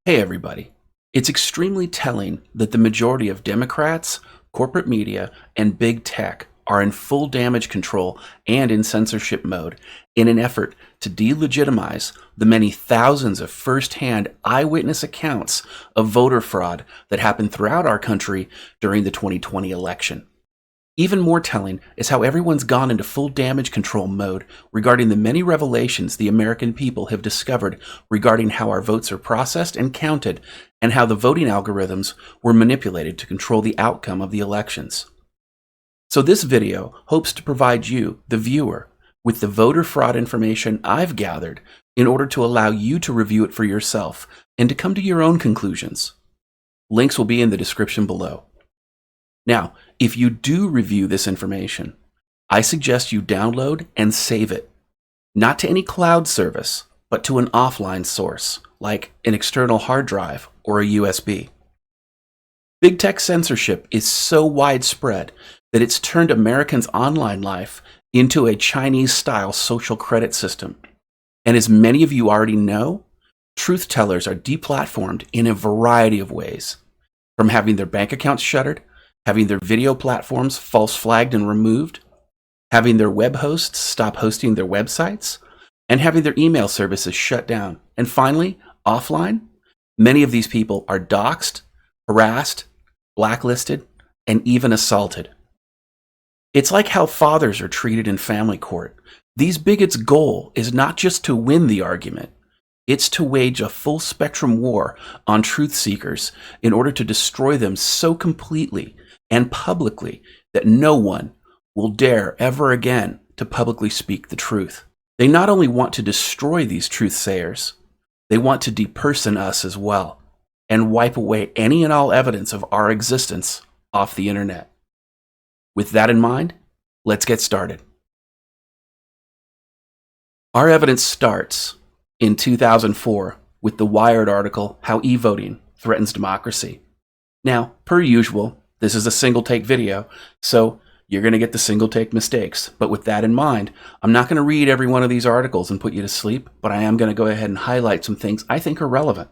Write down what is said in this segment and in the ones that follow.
Hey everybody. It's extremely telling that the majority of Democrats, corporate media, and big tech are in full damage control and in censorship mode in an effort to delegitimize the many thousands of first-hand eyewitness accounts of voter fraud that happened throughout our country during the 2020 election. Even more telling is how everyone's gone into full damage control mode regarding the many revelations the American people have discovered regarding how our votes are processed and counted, and how the voting algorithms were manipulated to control the outcome of the elections. So this video hopes to provide you, the viewer, with the voter fraud information I've gathered in order to allow you to review it for yourself and to come to your own conclusions. Links will be in the description below. Now, if you do review this information, I suggest you download and save it, not to any cloud service, but to an offline source, like an external hard drive or a USB. Big tech censorship is so widespread that it's turned Americans' online life into a Chinese-style social credit system. And as many of you already know, truth tellers are deplatformed in a variety of ways, from having their bank accounts shuttered, having their video platforms false flagged and removed, having their web hosts stop hosting their websites, and having their email services shut down. And finally, offline, many of these people are doxxed, harassed, blacklisted, and even assaulted. It's like how fathers are treated in family court. These bigots' goal is not just to win the argument, it's to wage a full spectrum war on truth seekers in order to destroy them so completely and publicly that no one will dare ever again to publicly speak the truth. They not only want to destroy these truth sayers, they want to deperson us as well and wipe away any and all evidence of our existence off the internet. With that in mind, let's get started. Our evidence starts in 2004 with the Wired article, How E-Voting Threatens Democracy. Now, per usual, this is a single-take video, so you're going to get the single-take mistakes. But with that in mind, I'm not going to read every one of these articles and put you to sleep, but I am going to go ahead and highlight some things I think are relevant.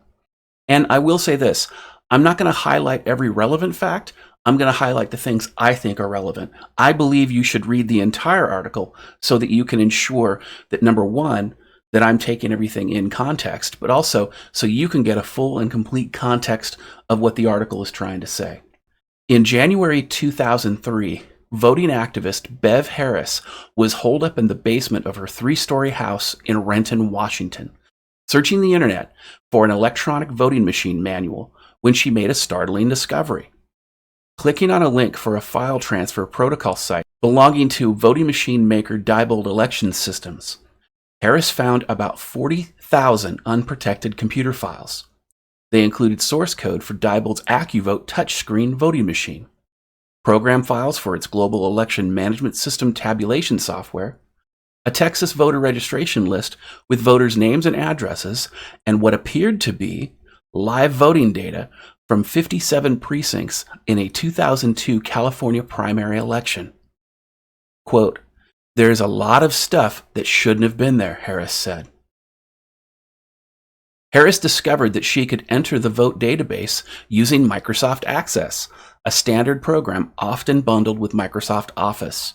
And I will say this, I'm not going to highlight every relevant fact, I'm going to highlight the things I think are relevant. I believe you should read the entire article so that you can ensure that, number one, that I'm taking everything in context, but also so you can get a full and complete context of what the article is trying to say. In January 2003, voting activist Bev Harris was holed up in the basement of her 3-story house in Renton, Washington, searching the internet for an electronic voting machine manual when she made a startling discovery. Clicking on a link for a file transfer protocol site belonging to voting machine maker Diebold Election Systems, Harris found about 40,000 unprotected computer files. They included source code for Diebold's AccuVote touchscreen voting machine, program files for its global election management system tabulation software, a Texas voter registration list with voters' names and addresses, and what appeared to be live voting data from 57 precincts in a 2002 California primary election. Quote, "There's a lot of stuff that shouldn't have been there," Harris said. Harris discovered that she could enter the vote database using Microsoft Access, a standard program often bundled with Microsoft Office,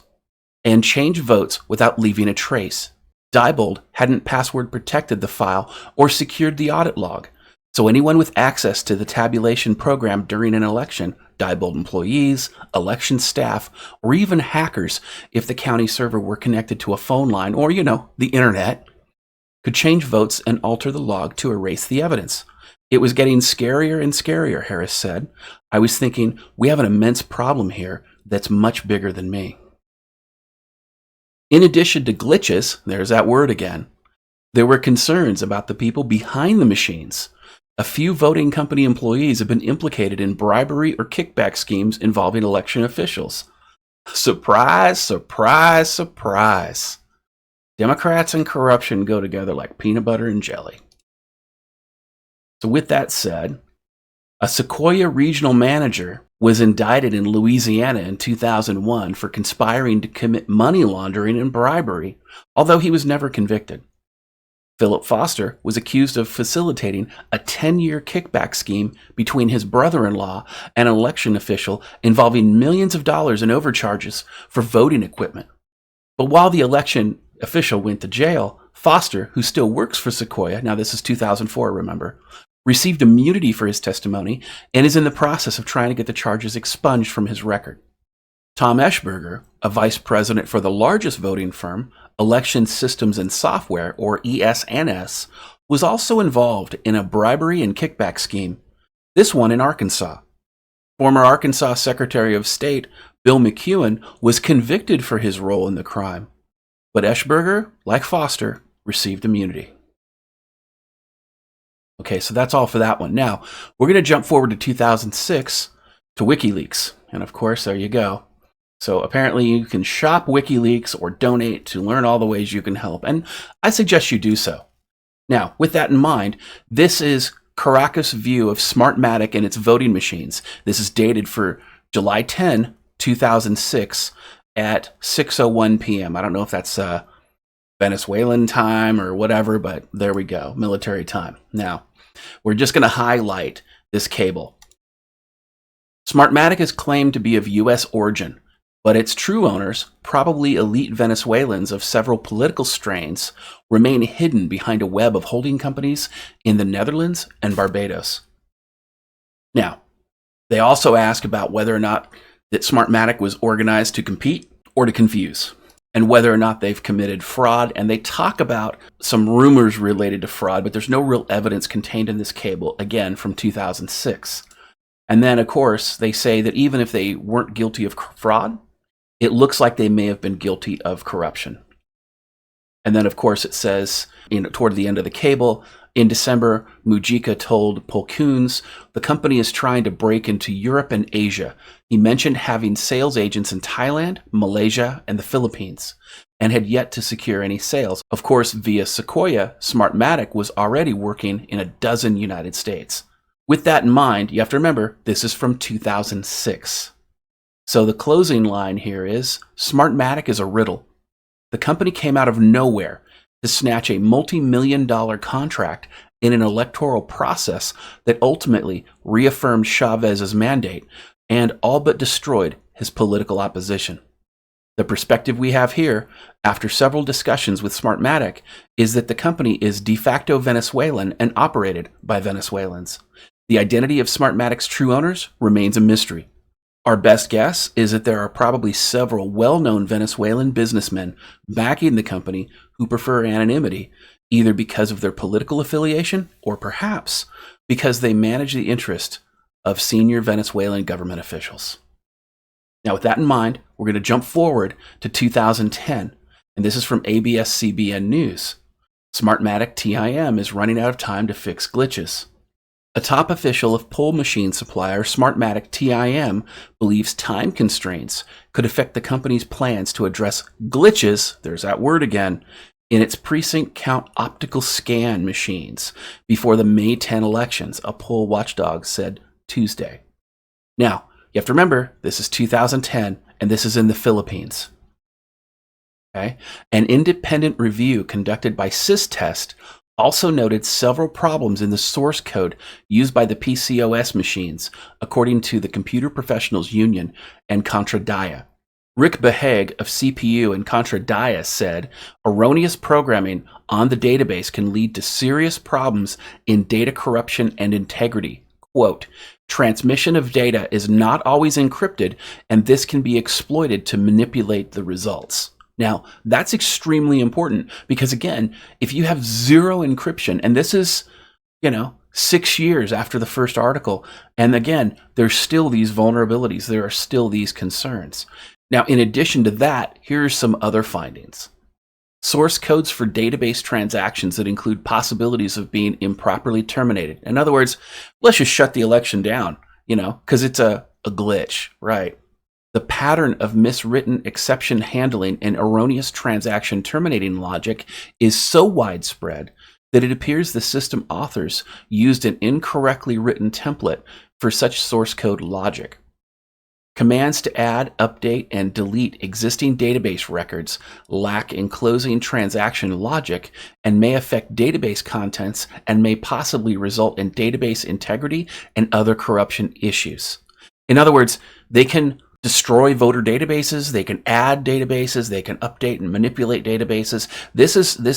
and change votes without leaving a trace. Diebold hadn't password protected the file or secured the audit log, so anyone with access to the tabulation program during an election, Diebold employees, election staff, or even hackers if the county server were connected to a phone line or, the internet, could change votes and alter the log to erase the evidence. "It was getting scarier and scarier," Harris said. "I was thinking, we have an immense problem here that's much bigger than me." In addition to glitches, there's that word again, there were concerns about the people behind the machines. A few voting company employees have been implicated in bribery or kickback schemes involving election officials. Surprise, surprise, surprise. Democrats and corruption go together like peanut butter and jelly. So with that said, a Sequoia regional manager was indicted in Louisiana in 2001 for conspiring to commit money laundering and bribery, although he was never convicted. Philip Foster was accused of facilitating a 10-year kickback scheme between his brother-in-law and an election official involving millions of dollars in overcharges for voting equipment. But while the election official went to jail, Foster, who still works for Sequoia, now this is 2004, remember, received immunity for his testimony and is in the process of trying to get the charges expunged from his record. Tom Eschberger, a vice president for the largest voting firm, Election Systems and Software, or ES&S, was also involved in a bribery and kickback scheme, this one in Arkansas. Former Arkansas Secretary of State Bill McEwen was convicted for his role in the crime, but Eschberger, like Foster, received immunity. Okay, so that's all for that one. Now, we're going to jump forward to 2006 to WikiLeaks, and of course, there you go. So apparently you can shop WikiLeaks or donate to learn all the ways you can help, and I suggest you do so. Now, with that in mind, this is Caracas' view of Smartmatic and its voting machines. This is dated for July 10, 2006 at 6:01 p.m. I don't know if that's Venezuelan time or whatever, but there we go, military time. Now, we're just going to highlight this cable. Smartmatic is claimed to be of U.S. origin, but its true owners, probably elite Venezuelans of several political strains, remain hidden behind a web of holding companies in the Netherlands and Barbados. Now, they also ask about whether or not that Smartmatic was organized to compete or to confuse, and whether or not they've committed fraud, and they talk about some rumors related to fraud, but there's no real evidence contained in this cable, again, from 2006. And then, of course, they say that even if they weren't guilty of fraud, it looks like they may have been guilty of corruption. And then, of course, it says toward the end of the cable, in December, Mujica told Polkoons the company is trying to break into Europe and Asia. He mentioned having sales agents in Thailand, Malaysia, and the Philippines, and had yet to secure any sales. Of course, via Sequoia, Smartmatic was already working in a dozen United States. With that in mind, you have to remember, this is from 2006. So the closing line here is, Smartmatic is a riddle. The company came out of nowhere to snatch a multi-million-dollar contract in an electoral process that ultimately reaffirmed Chavez's mandate and all but destroyed his political opposition. The perspective we have here, after several discussions with Smartmatic, is that the company is de facto Venezuelan and operated by Venezuelans. The identity of Smartmatic's true owners remains a mystery. Our best guess is that there are probably several well-known Venezuelan businessmen backing the company who prefer anonymity, either because of their political affiliation or perhaps because they manage the interest of senior Venezuelan government officials. Now, with that in mind, we're going to jump forward to 2010, and this is from ABS-CBN News. Smartmatic TIM is running out of time to fix glitches. A top official of poll machine supplier Smartmatic TIM believes time constraints could affect the company's plans to address glitches, there's that word again, in its precinct count optical scan machines before the May 10 elections, a poll watchdog said Tuesday. Now, you have to remember, this is 2010, and this is in the Philippines. Okay? An independent review conducted by SysTest also noted several problems in the source code used by the PCOS machines, according to the Computer Professionals Union and Contradia. Rick Behague of CPU and Contradia said, erroneous programming on the database can lead to serious problems in data corruption and integrity. Quote, transmission of data is not always encrypted, and this can be exploited to manipulate the results. Now, that's extremely important because, again, if you have zero encryption, and this is, 6 years after the first article, and again, there's still these vulnerabilities, there are still these concerns. Now, in addition to that, here's some other findings. Source codes for database transactions that include possibilities of being improperly terminated. In other words, let's just shut the election down, because it's a glitch, right? The pattern of miswritten exception handling and erroneous transaction terminating logic is so widespread that it appears the system authors used an incorrectly written template for such source code logic. Commands to add, update, and delete existing database records lack enclosing transaction logic and may affect database contents and may possibly result in database integrity and other corruption issues. In other words, they can destroy voter databases, they can add databases, they can update and manipulate databases. This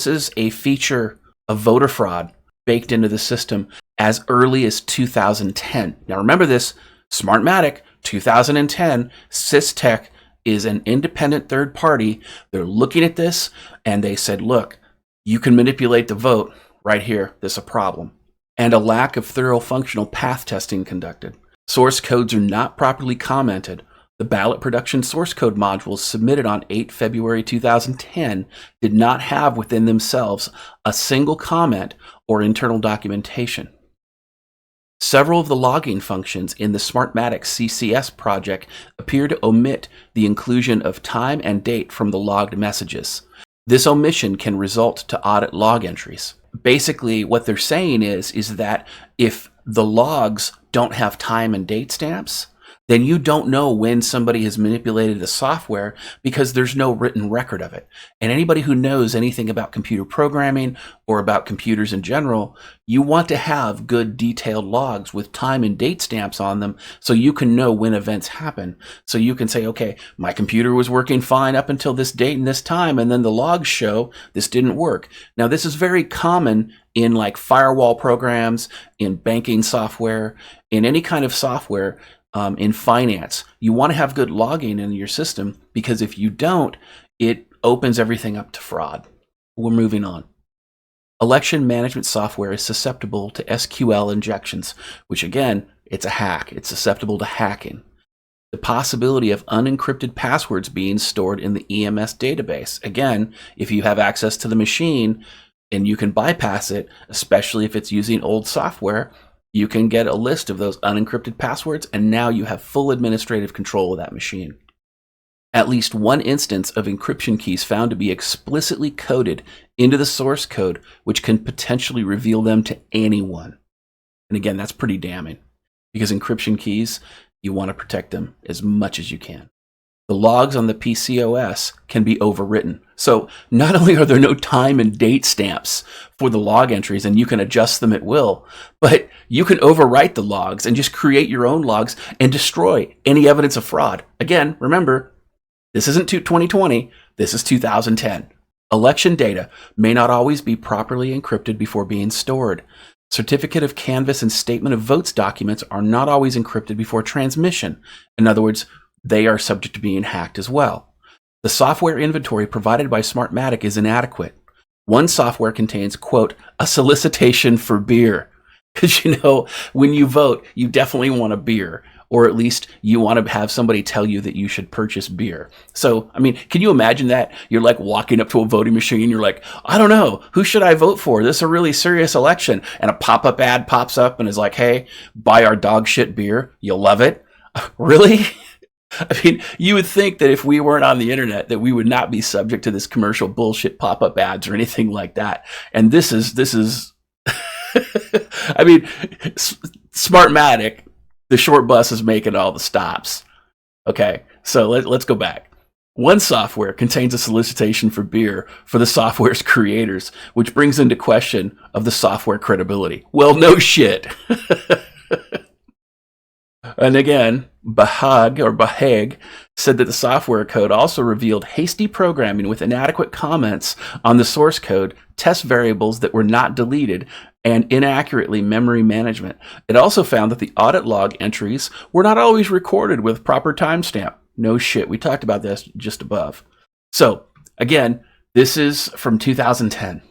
is a feature of voter fraud baked into the system as early as 2010. Now remember this, Smartmatic, 2010, SysTech is an independent third party. They're looking at this and they said, look, you can manipulate the vote right here. This is a problem. And a lack of thorough functional path testing conducted. Source codes are not properly commented. The ballot production source code modules submitted on 8 February 2010 did not have within themselves a single comment or internal documentation. Several of the logging functions in the Smartmatic CCS project appear to omit the inclusion of time and date from the logged messages. This omission can result to audit log entries. Basically, what they're saying is that if the logs don't have time and date stamps, then you don't know when somebody has manipulated the software because there's no written record of it. And anybody who knows anything about computer programming or about computers in general, you want to have good detailed logs with time and date stamps on them so you can know when events happen. So you can say, okay, my computer was working fine up until this date and this time, and then the logs show this didn't work. Now, this is very common in like firewall programs, in banking software, in any kind of software. In finance, you want to have good logging in your system because if you don't, it opens everything up to fraud. We're moving on. Election management software is susceptible to SQL injections, which again, it's a hack. It's susceptible to hacking. The possibility of unencrypted passwords being stored in the EMS database. Again, if you have access to the machine and you can bypass it, especially if it's using old software, you can get a list of those unencrypted passwords, and now you have full administrative control of that machine. At least one instance of encryption keys found to be explicitly coded into the source code, which can potentially reveal them to anyone. And again, that's pretty damning, because encryption keys, you want to protect them as much as you can. The logs on the PCOS can be overwritten. So not only are there no time and date stamps for the log entries and you can adjust them at will, but you can overwrite the logs and just create your own logs and destroy any evidence of fraud. Again, remember, this isn't 2020, this is 2010. Election data may not always be properly encrypted before being stored. Certificate of canvass and statement of votes documents are not always encrypted before transmission. In other words, they are subject to being hacked as well. The software inventory provided by Smartmatic is inadequate. One software contains, quote, a solicitation for beer. Because, you know, when you vote, you definitely want a beer, or at least you want to have somebody tell you that you should purchase beer. So, I mean, can you imagine that? You're like walking up to a voting machine, you're like, I don't know, who should I vote for? This is a really serious election. And a pop-up ad pops up and is like, hey, buy our dog shit beer. You'll love it. Really? I mean, you would think that if we weren't on the internet, that we would not be subject to this commercial bullshit pop-up ads or anything like that. And this is, I mean, Smartmatic, the short bus is making all the stops. Okay, so let's go back. One software contains a solicitation for beer for the software's creators, which brings into question of the software credibility. Well, no shit. And again, Bahag said that the software code also revealed hasty programming with inadequate comments on the source code, test variables that were not deleted, and inaccurately memory management. It also found that the audit log entries were not always recorded with proper timestamp. No shit. We talked about this just above. So, again, this is from 2010.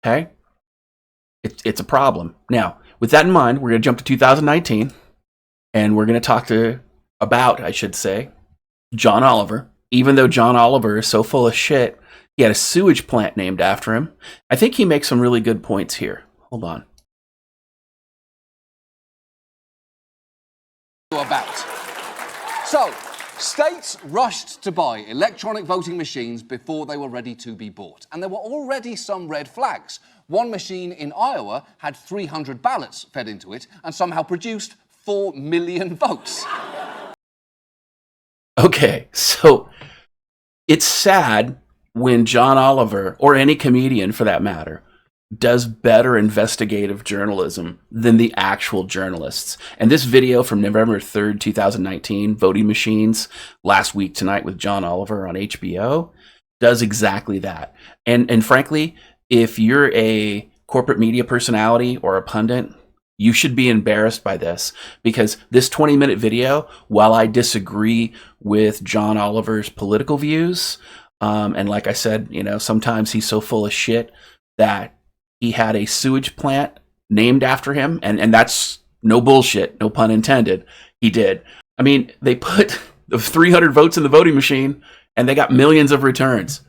Okay? It's a problem. Now, with that in mind, we're going to jump to 2019. And we're going to talk about, John Oliver. Even though John Oliver is so full of shit, he had a sewage plant named after him. I think he makes some really good points here. Hold on. About. So, states rushed to buy electronic voting machines before they were ready to be bought. And there were already some red flags. One machine in Iowa had 300 ballots fed into it and somehow produced 4 million votes. Okay, so it's sad when John Oliver, or any comedian for that matter, does better investigative journalism than the actual journalists. And this video from November 3rd, 2019, Voting Machines, Last Week Tonight with John Oliver on HBO, does exactly that. And frankly, if you're a corporate media personality or a pundit, you should be embarrassed by this, because this 20-minute video, while I disagree with John Oliver's political views, and like I said, sometimes he's so full of shit that he had a sewage plant named after him, and that's no bullshit, no pun intended. He did. I mean, they put the 300 votes in the voting machine, and they got millions of returns.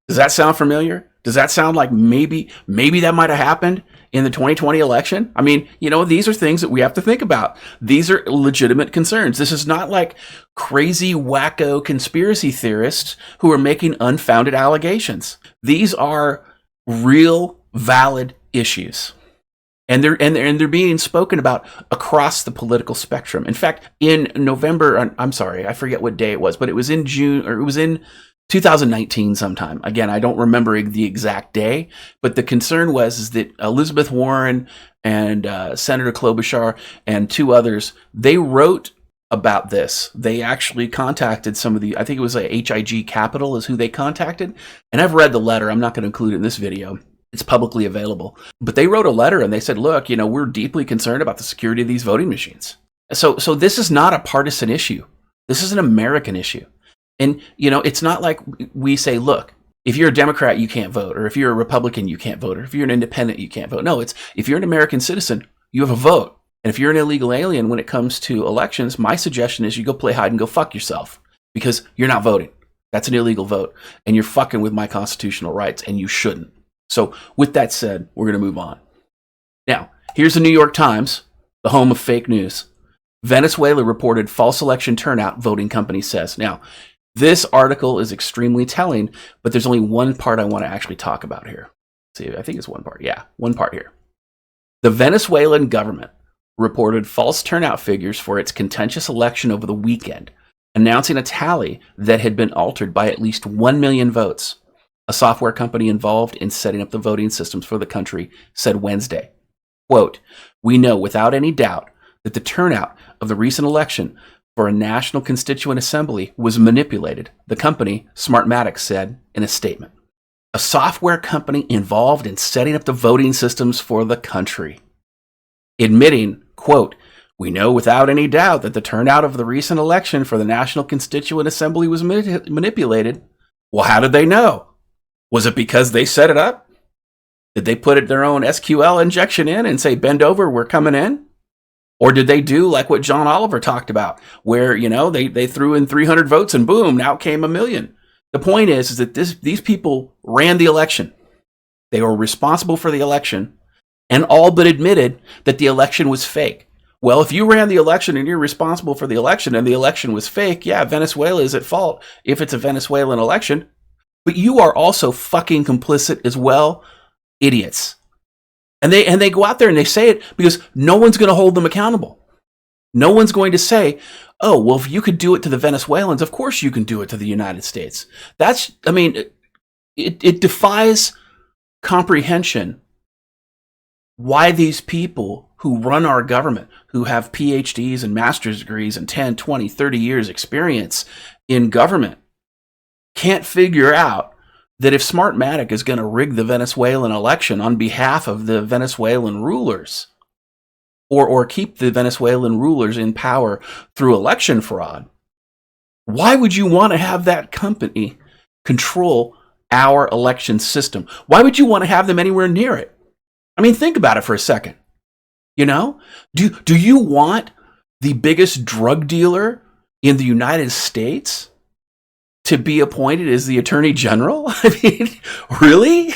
Does that sound familiar? Does that sound like maybe that might have happened in the 2020 election? I mean, these are things that we have to think about. These are legitimate concerns. This is not like crazy, wacko conspiracy theorists who are making unfounded allegations. These are real, valid issues. And they're being spoken about across the political spectrum. In fact, in November, I'm sorry, I forget what day it was, but it was in June, or it was in 2019 sometime. Again, I don't remember the exact day, but the concern was that Elizabeth Warren and Senator Klobuchar and two others, they wrote about this. They actually contacted some of I think it was HIG Capital is who they contacted. And I've read the letter. I'm not going to include it in this video. It's publicly available. But they wrote a letter and they said, look, we're deeply concerned about the security of these voting machines. So this is not a partisan issue. This is an American issue. And, it's not like we say, look, if you're a Democrat, you can't vote, or if you're a Republican, you can't vote, or if you're an independent, you can't vote. No, it's if you're an American citizen, you have a vote. And if you're an illegal alien when it comes to elections, my suggestion is you go play hide and go fuck yourself, because you're not voting. That's an illegal vote, and you're fucking with my constitutional rights, and you shouldn't. So with that said, we're going to move on. Now, here's the New York Times, the home of fake news. Venezuela reported false election turnout, voting company says. Now, this article is extremely telling, but there's only one part I want to actually talk about here. See, I think it's one part. Yeah, one part here. The Venezuelan government reported false turnout figures for its contentious election over the weekend, announcing a tally that had been altered by at least 1 million votes. A software company involved in setting up the voting systems for the country said Wednesday, quote, "We know without any doubt that the turnout of the recent election for a National Constituent Assembly was manipulated," the company, Smartmatic, said in a statement. A software company involved in setting up the voting systems for the country. Admitting, quote, "We know without any doubt that the turnout of the recent election for the National Constituent Assembly was manipulated." Well, how did they know? Was it because they set it up? Did they put their own SQL injection in and say, bend over, we're coming in? Or did they do like what John Oliver talked about, where, they threw in 300 votes and boom, now came 1 million. The point is that these people ran the election. They were responsible for the election and all but admitted that the election was fake. Well, if you ran the election and you're responsible for the election and the election was fake, yeah, Venezuela is at fault if it's a Venezuelan election. But you are also fucking complicit as well, idiots. And they go out there and they say it because no one's going to hold them accountable. No one's going to say, oh, well, if you could do it to the Venezuelans, of course you can do it to the United States. It defies comprehension why these people who run our government, who have PhDs and master's degrees and 10, 20, 30 years experience in government, can't figure out that if Smartmatic is going to rig the Venezuelan election on behalf of the Venezuelan rulers, or keep the Venezuelan rulers in power through election fraud, why would you want to have that company control our election system? Why would you want to have them anywhere near it? I mean, think about it for a second. Do you want the biggest drug dealer in the United States to be appointed as the Attorney General? I mean, really?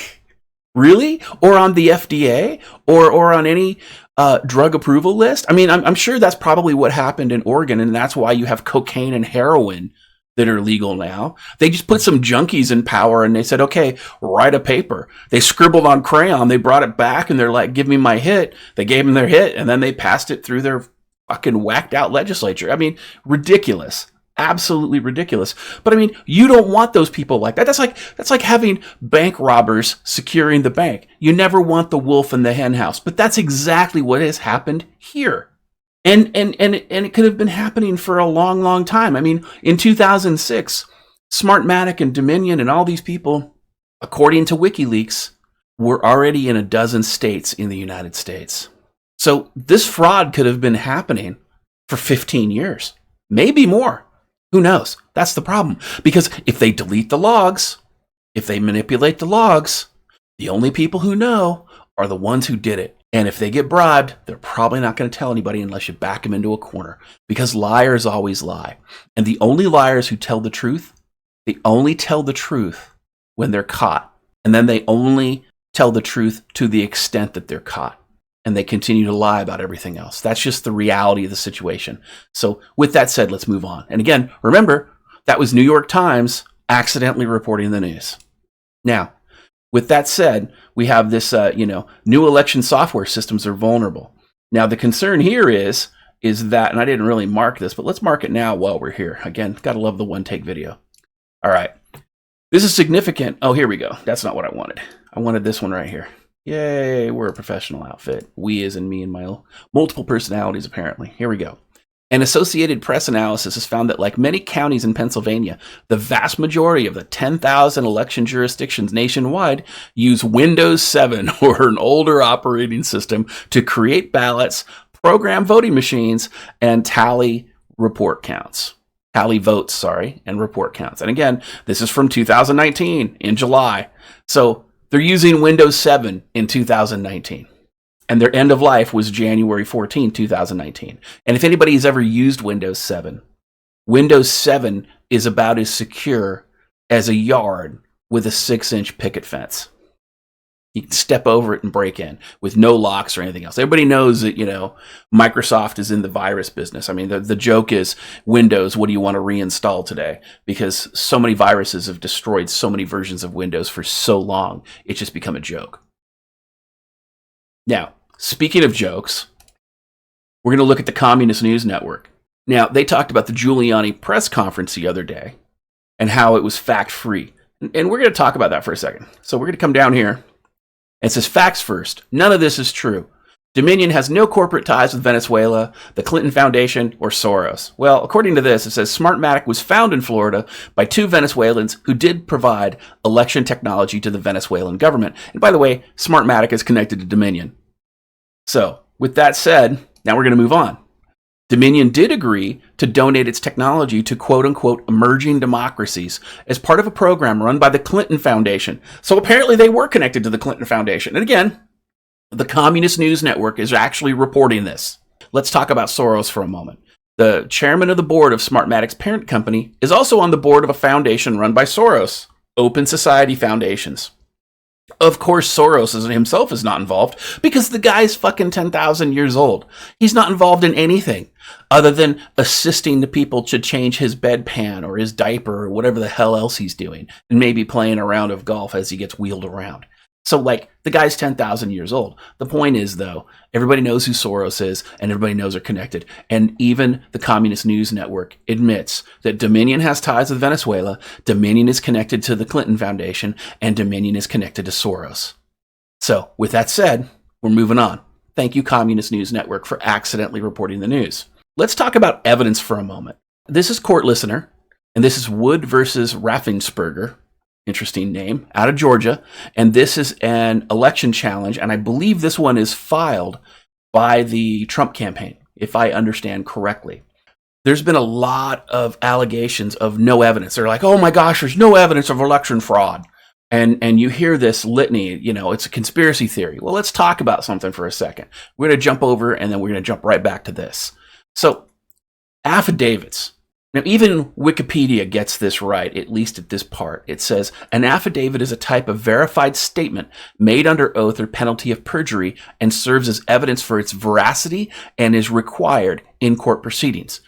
Really? Or on the FDA? Or on any drug approval list? I mean, I'm sure that's probably what happened in Oregon, and that's why you have cocaine and heroin that are legal now. They just put some junkies in power and they said, okay, write a paper. They scribbled on crayon, they brought it back, and they're like, give me my hit. They gave them their hit, and then they passed it through their fucking whacked out legislature. I mean, ridiculous. Absolutely ridiculous. But I mean, you don't want those people like that. That's like having bank robbers securing the bank. You never want the wolf in the hen house. But that's exactly what has happened here. And it could have been happening for a long, long time. I mean, in 2006, Smartmatic and Dominion and all these people, according to WikiLeaks, were already in a dozen states in the United States. So this fraud could have been happening for 15 years, maybe more. Who knows? That's the problem. Because if they delete the logs, if they manipulate the logs, the only people who know are the ones who did it. And if they get bribed, they're probably not going to tell anybody unless you back them into a corner. Because liars always lie. And the only liars who tell the truth, they only tell the truth when they're caught. And then they only tell the truth to the extent that they're caught. And they continue to lie about everything else. That's just the reality of the situation. So with that said, let's move on. And again, remember, that was New York Times accidentally reporting the news. Now, with that said, we have this, new election software systems are vulnerable. Now, the concern here is that, and I didn't really mark this, but let's mark it now while we're here. Again, gotta love the one-take video. All right. This is significant. Oh, here we go. That's not what I wanted. I wanted this one right here. Yay, we're a professional outfit. We as in me and my multiple personalities, apparently. Here we go. An Associated Press analysis has found that, like many counties in Pennsylvania, the vast majority of the 10,000 election jurisdictions nationwide use Windows 7 or an older operating system to create ballots, program voting machines, and tally report counts. Tally votes, and report counts. And again, this is from 2019 in July. So they're using Windows 7 in 2019. And their end of life was January 14, 2019. And if anybody's ever used Windows 7 is about as secure as a yard with a 6-inch picket fence. You can step over it and break in with no locks or anything else. Everybody knows that, Microsoft is in the virus business. I mean, the joke is, Windows, what do you want to reinstall today? Because so many viruses have destroyed so many versions of Windows for so long, it's just become a joke. Now, speaking of jokes, we're going to look at the Communist News Network. Now, they talked about the Giuliani press conference the other day and how it was fact-free. And we're going to talk about that for a second. So we're going to come down here. It says, facts first. None of this is true. Dominion has no corporate ties with Venezuela, the Clinton Foundation, or Soros. Well, according to this, it says Smartmatic was found in Florida by 2 Venezuelans who did provide election technology to the Venezuelan government. And by the way, Smartmatic is connected to Dominion. So, with that said, now we're going to move on. Dominion did agree to donate its technology to quote-unquote emerging democracies as part of a program run by the Clinton Foundation. So apparently they were connected to the Clinton Foundation. And again, the Communist News Network is actually reporting this. Let's talk about Soros for a moment. The chairman of the board of Smartmatic's parent company is also on the board of a foundation run by Soros, Open Society Foundations. Of course, Soros himself is not involved because the guy's fucking 10,000 years old. He's not involved in anything other than assisting the people to change his bedpan or his diaper or whatever the hell else he's doing, and maybe playing a round of golf as he gets wheeled around. So, the guy's 10,000 years old. The point is, though, everybody knows who Soros is, and everybody knows they're connected. And even the Communist News Network admits that Dominion has ties with Venezuela, Dominion is connected to the Clinton Foundation, and Dominion is connected to Soros. So, with that said, we're moving on. Thank you, Communist News Network, for accidentally reporting the news. Let's talk about evidence for a moment. This is Court Listener, and this is Wood versus Raffensperger. Interesting name, out of Georgia. And this is an election challenge, and I believe this one is filed by the Trump campaign, if I understand correctly. There's been a lot of allegations of no evidence. They're like, oh my gosh, there's no evidence of election fraud. And you hear this litany, it's a conspiracy theory. Well, let's talk about something for a second. We're going to jump over, and then we're going to jump right back to this. So, affidavits. Now, even Wikipedia gets this right, at least at this part. It says, an affidavit is a type of verified statement made under oath or penalty of perjury and serves as evidence for its veracity and is required in court proceedings.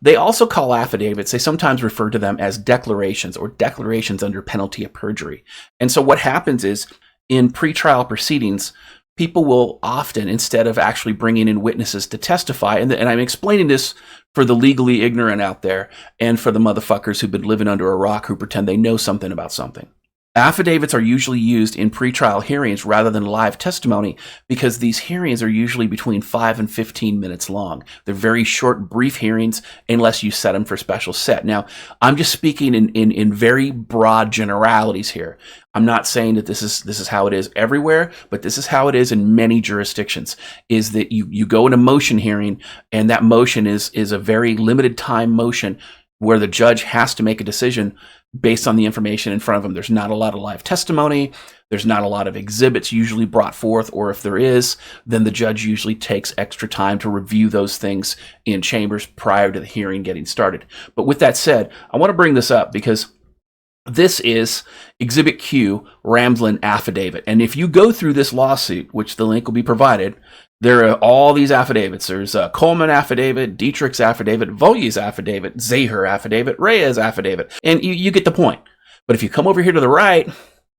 They also call affidavits, they sometimes refer to them as declarations or declarations under penalty of perjury. And so what happens is, in pretrial proceedings, people will often, instead of actually bringing in witnesses to testify, and I'm explaining this for the legally ignorant out there and for the motherfuckers who've been living under a rock who pretend they know something about something. Affidavits are usually used in pretrial hearings rather than live testimony because these hearings are usually between 5 and 15 minutes long. They're very short, brief hearings unless you set them for special set. Now, I'm just speaking in very broad generalities here. I'm not saying that this is how it is everywhere, but this is how it is in many jurisdictions, is that you go in a motion hearing, and that motion is a very limited time motion where the judge has to make a decision based on the information in front of them. There's not a lot of live testimony. There's not a lot of exhibits usually brought forth, or if there is, then the judge usually takes extra time to review those things in chambers prior to the hearing getting started. But with that said, I want to bring this up because this is Exhibit Q, Ramsland Affidavit. And if you go through this lawsuit, which the link will be provided, there are all these affidavits. There's a Coleman affidavit, Dietrich's affidavit, Volye's affidavit, Zaher affidavit, Reyes affidavit. And you get the point. But if you come over here to the right,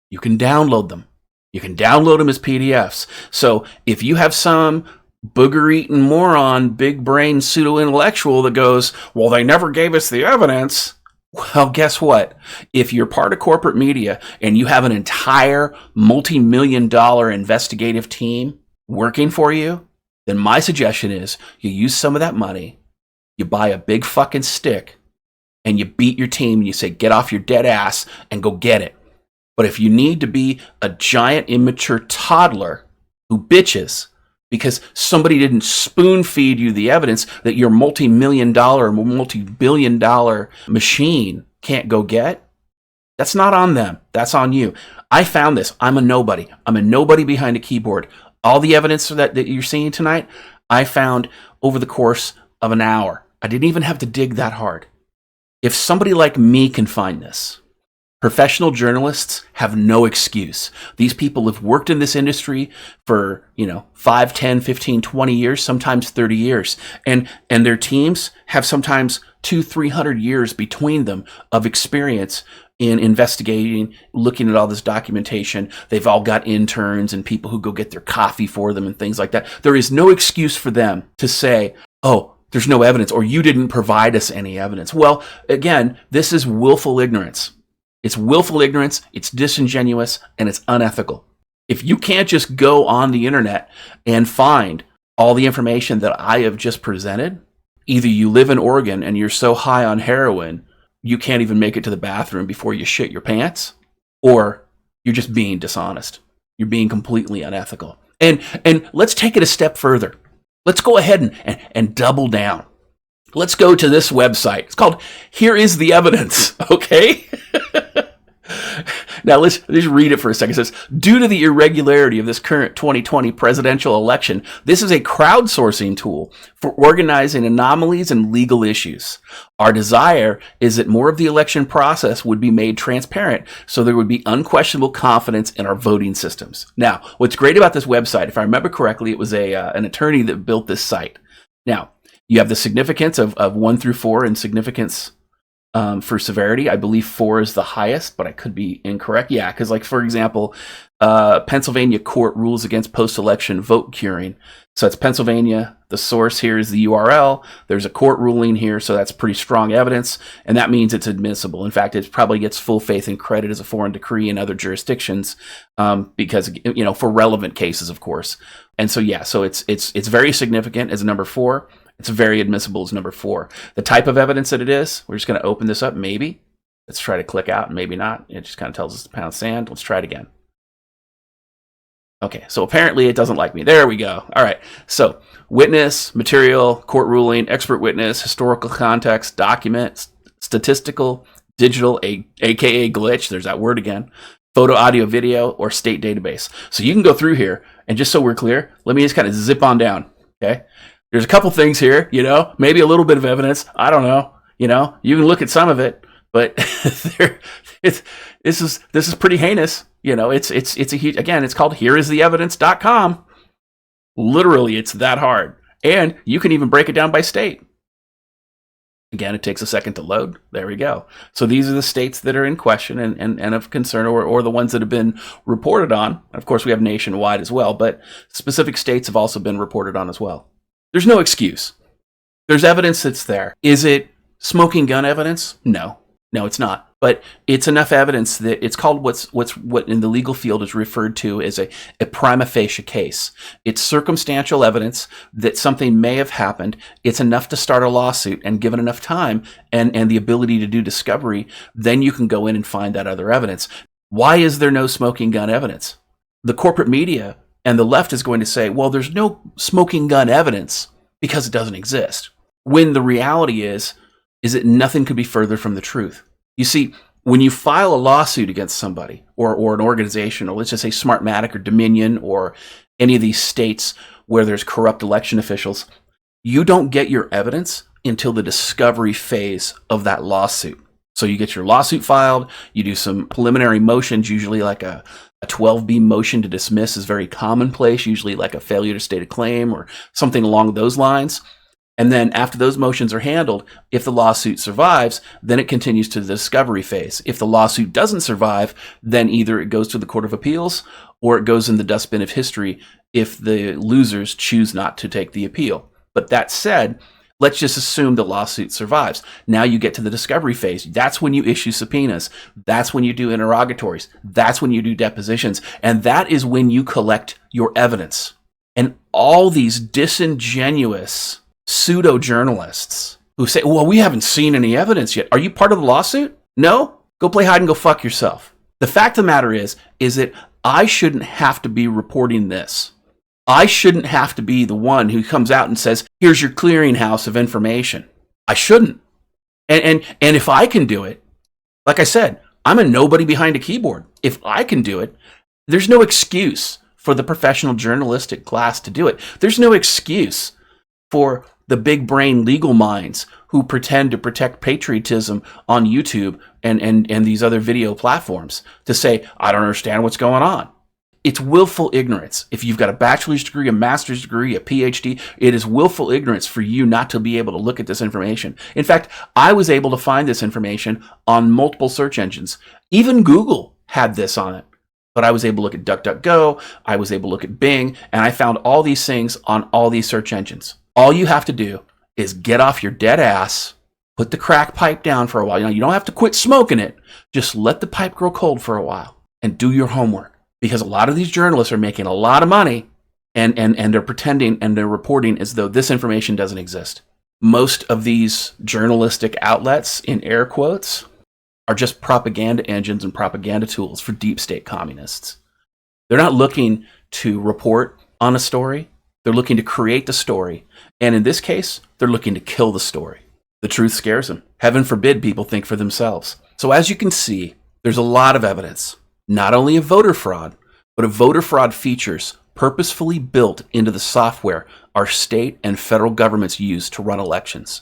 you can download them. You can download them as PDFs. So if you have some booger-eating moron, big-brain pseudo-intellectual that goes, well, they never gave us the evidence. Well, guess what? If you're part of corporate media and you have an entire multi-million-dollar investigative team working for you, then my suggestion is you use some of that money, you buy a big fucking stick, and you beat your team and you say, get off your dead ass and go get it. But if you need to be a giant immature toddler who bitches because somebody didn't spoon feed you the evidence that your multi-million-dollar, multi-billion-dollar machine can't go get, that's not on them. That's on you. I found this. I'm a nobody. I'm a nobody behind a keyboard. All the evidence that you're seeing tonight, I found over the course of an hour. I didn't even have to dig that hard. If somebody like me can find this, professional journalists have no excuse. These people have worked in this industry for, 5, 10, 15, 20 years, sometimes 30 years. And their teams have sometimes 200-300 years between them of experience in investigating, looking at all this documentation. They've all got interns and people who go get their coffee for them and things like that. There is no excuse for them to say, oh, there's no evidence, or you didn't provide us any evidence. Well, again, this is willful ignorance. It's willful ignorance, it's disingenuous, and it's unethical. If you can't just go on the internet and find all the information that I have just presented, either you live in Oregon and you're so high on heroin you can't even make it to the bathroom before you shit your pants, or you're just being dishonest. You're being completely unethical. And let's take it a step further. Let's go ahead and double down. Let's go to this website. It's called Here Is the Evidence, okay? Now, let's read it for a second. It says, due to the irregularity of this current 2020 presidential election, this is a crowdsourcing tool for organizing anomalies and legal issues. Our desire is that more of the election process would be made transparent so there would be unquestionable confidence in our voting systems. Now, what's great about this website, if I remember correctly, it was an attorney that built this site. Now, you have the significance of 1 through 4 in significance for severity. I believe 4 is the highest, but I could be incorrect. Yeah, because for example, Pennsylvania court rules against post-election vote curing. So it's Pennsylvania. The source here is the URL. There's a court ruling here, so that's pretty strong evidence, and that means it's admissible. In fact, it probably gets full faith and credit as a foreign decree in other jurisdictions because for relevant cases, of course. And so so it's very significant as number 4. It's very admissible as number 4. The type of evidence that it is, we're just going to open this up, maybe. Let's try to click out, maybe not. It just kind of tells us to pound sand. Let's try it again. Okay, so apparently it doesn't like me. There we go. All right, so witness, material, court ruling, expert witness, historical context, document, statistical, digital, aka glitch, there's that word again, photo, audio, video, or state database. So you can go through here, and just so we're clear, let me just kind of zip on down, okay? There's a couple things here, maybe a little bit of evidence. I don't know, you can look at some of it, but this is pretty heinous. It's a huge, again, it's called hereistheevidence.com. Literally, it's that hard. And you can even break it down by state. Again, it takes a second to load. There we go. So these are the states that are in question and of concern, or the ones that have been reported on. Of course, we have nationwide as well, but specific states have also been reported on as well. There's no excuse. There's evidence that's there. Is it smoking gun evidence? No. No, it's not. But it's enough evidence that it's called what in the legal field is referred to as a prima facie case. It's circumstantial evidence that something may have happened. It's enough to start a lawsuit, and given enough time and the ability to do discovery, then you can go in and find that other evidence. Why is there no smoking gun evidence? The corporate media and the left is going to say, well, there's no smoking gun evidence because it doesn't exist. When the reality is that nothing could be further from the truth. You see, when you file a lawsuit against somebody or an organization, or let's just say Smartmatic or Dominion or any of these states where there's corrupt election officials, you don't get your evidence until the discovery phase of that lawsuit. So you get your lawsuit filed, you do some preliminary motions, usually like a 12B motion to dismiss is very commonplace, usually like a failure to state a claim or something along those lines. And then after those motions are handled, if the lawsuit survives, then it continues to the discovery phase. If the lawsuit doesn't survive, then either it goes to the Court of Appeals or it goes in the dustbin of history if the losers choose not to take the appeal. But that said, let's just assume the lawsuit survives. Now you get to the discovery phase. That's when you issue subpoenas. That's when you do interrogatories. That's when you do depositions. And that is when you collect your evidence. And all these disingenuous pseudo-journalists who say, well, we haven't seen any evidence yet. Are you part of the lawsuit? No? Go play hide and go fuck yourself. The fact of the matter is that I shouldn't have to be reporting this. I shouldn't have to be the one who comes out and says, here's your clearinghouse of information. I shouldn't. And if I can do it, like I said, I'm a nobody behind a keyboard. If I can do it, there's no excuse for the professional journalistic class to do it. There's no excuse for the big brain legal minds who pretend to protect patriotism on YouTube and these other video platforms to say, I don't understand what's going on. It's willful ignorance. If you've got a bachelor's degree, a master's degree, a PhD, it is willful ignorance for you not to be able to look at this information. In fact, I was able to find this information on multiple search engines. Even Google had this on it. But I was able to look at DuckDuckGo, I was able to look at Bing, and I found all these things on all these search engines. All you have to do is get off your dead ass, put the crack pipe down for a while. You don't have to quit smoking it. Just let the pipe grow cold for a while and do your homework. Because a lot of these journalists are making a lot of money and they're pretending and they're reporting as though this information doesn't exist. Most of these journalistic outlets, in air quotes, are just propaganda engines and propaganda tools for deep state communists. They're not looking to report on a story. They're looking to create the story. And in this case, they're looking to kill the story. The truth scares them. Heaven forbid people think for themselves. So as you can see, there's a lot of evidence, not only of voter fraud, but of voter fraud features purposefully built into the software our state and federal governments use to run elections.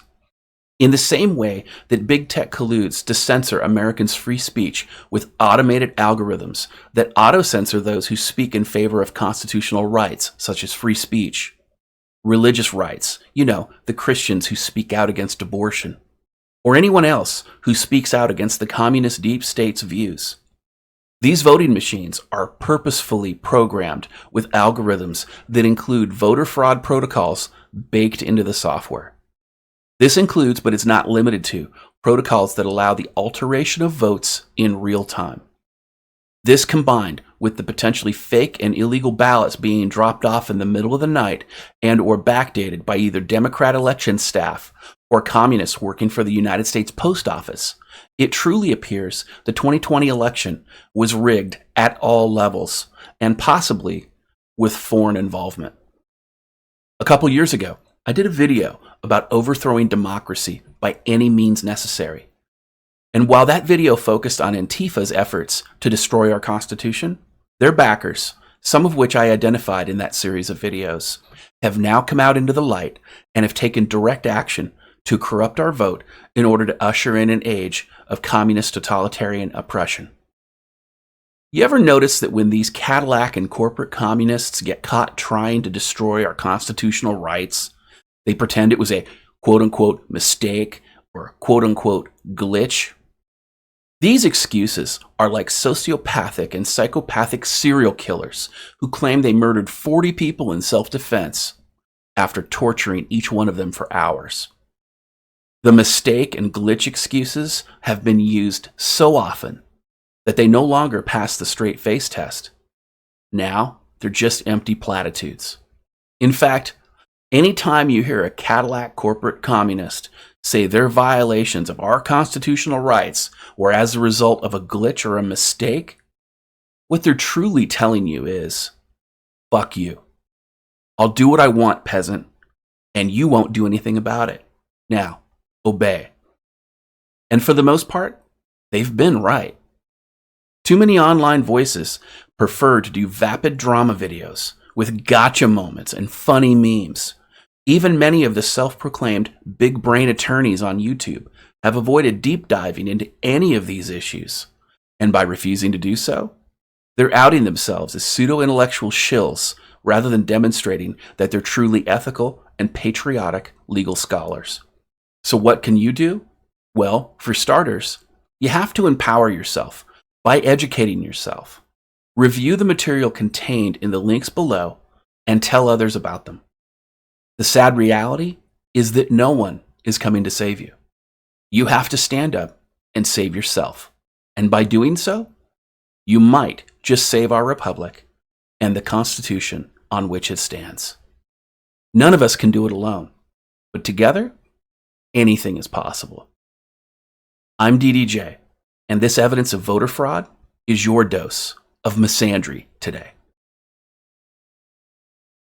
In the same way that big tech colludes to censor Americans' free speech with automated algorithms that auto-censor those who speak in favor of constitutional rights, such as free speech, religious rights, the Christians who speak out against abortion, or anyone else who speaks out against the communist deep state's views. These voting machines are purposefully programmed with algorithms that include voter fraud protocols baked into the software. This includes, but is not limited to, protocols that allow the alteration of votes in real time. This, combined with the potentially fake and illegal ballots being dropped off in the middle of the night and or backdated by either Democrat election staff or communists working for the United States Post Office, it truly appears the 2020 election was rigged at all levels and possibly with foreign involvement. A couple years ago, I did a video about overthrowing democracy by any means necessary. And while that video focused on Antifa's efforts to destroy our Constitution, their backers, some of which I identified in that series of videos, have now come out into the light and have taken direct action to corrupt our vote in order to usher in an age of communist totalitarian oppression. You ever notice that when these Cadillac and corporate communists get caught trying to destroy our constitutional rights, they pretend it was a quote-unquote mistake or quote unquote glitch. These excuses are like sociopathic and psychopathic serial killers who claim they murdered 40 people in self-defense after torturing each one of them for hours. The mistake and glitch excuses have been used so often that they no longer pass the straight face test. Now, they're just empty platitudes. In fact, anytime you hear a Cadillac corporate communist say their violations of our constitutional rights were as a result of a glitch or a mistake, what they're truly telling you is, fuck you. I'll do what I want, peasant, and you won't do anything about it. Now, obey. And for the most part, they've been right. Too many online voices prefer to do vapid drama videos with gotcha moments and funny memes. Even many of the self-proclaimed big brain attorneys on YouTube have avoided deep diving into any of these issues. And by refusing to do so, they're outing themselves as pseudo-intellectual shills rather than demonstrating that they're truly ethical and patriotic legal scholars. So what can you do? Well, for starters, you have to empower yourself by educating yourself. Review the material contained in the links below and tell others about them. The sad reality is that no one is coming to save you. You have to stand up and save yourself. And by doing so, you might just save our republic and the Constitution on which it stands. None of us can do it alone, but together, anything is possible. I'm DDJ, and this evidence of voter fraud is your dose of misandry today.